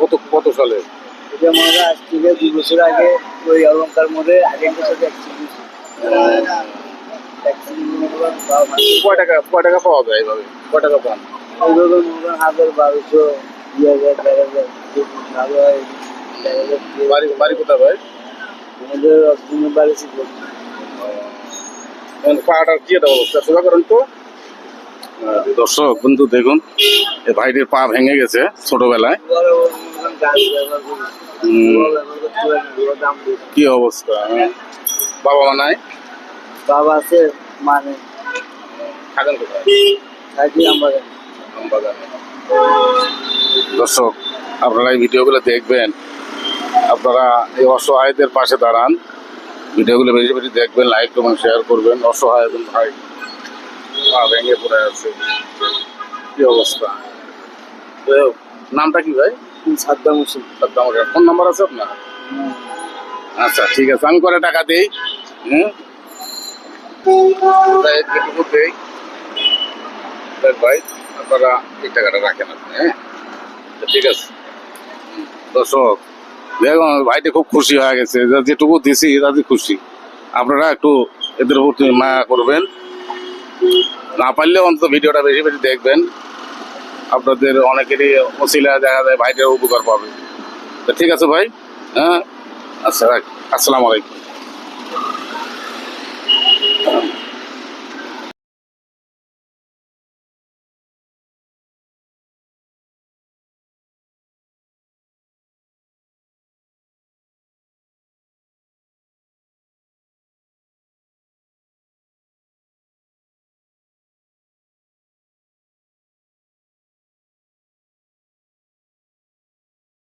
কত কত সালে? এটা মনে হয় আজ থেকে 2 বছর আগে ওই অলঙ্কার মোড়ে আগের বছর অ্যাক্সিডেন্ট কয় টাকা পাওয়া যায় এইভাবে? কয় টাকা পান? এইভাবে মনে হয় 1000 1200 2000 4000 ভালো হয়। বাড়ি কোথায় ভাই? আমাদের অষ্টমের বাড়ি ছিল। পাটার কি একটা অবস্থা, সোজা করেন তো। দর্শক বন্ধু দেখুন, এই ভাইটির পা ভেঙে গেছে ছোটবেলায়। কি অবস্থা? বাবা মা নাই? বাবা আছে, মানে থাকেন কোথায়? থাকি আমরা। আমবাগানে। দর্শক আপনারা এই ভিডিওগুলো দেখবেন, আপনারা এই অসহায়দের পাশে দাঁড়ান, ভিডিওগুলো বেশি বেশি দেখবেন, লাইক এবং শেয়ার করবেন। অসহায় একজন ভাই পা ভেঙে পড়ে আছে, কি অবস্থা। তো নামটা কি ভাই? সাদ্দাম হোসেন। সাদ্দাম হোসেন। ফোন নাম্বার আছে আপনার? আচ্ছা ঠিক আছে, আমি করে টাকা দিই। এটুকু দেই ভাই, আপনারা এই টাকাটা রাখেন আপনি। হ্যাঁ ঠিক আছে। দর্শক দেখুন, ভাইটি খুব খুশি হয়ে গেছে, যেটুকু দিছি তাতে খুশি। আপনারা একটু এদের প্রতি মায়া করবেন, না পারলে অন্তত ভিডিওটা বেশি বেশি দেখবেন। আপনাদের অনেকেরই ওসিলা দেখা যায় ভাইটার উপকার পাবে। তো ঠিক আছে ভাই, হ্যাঁ আচ্ছা রাখ, আসসালামু আলাইকুম।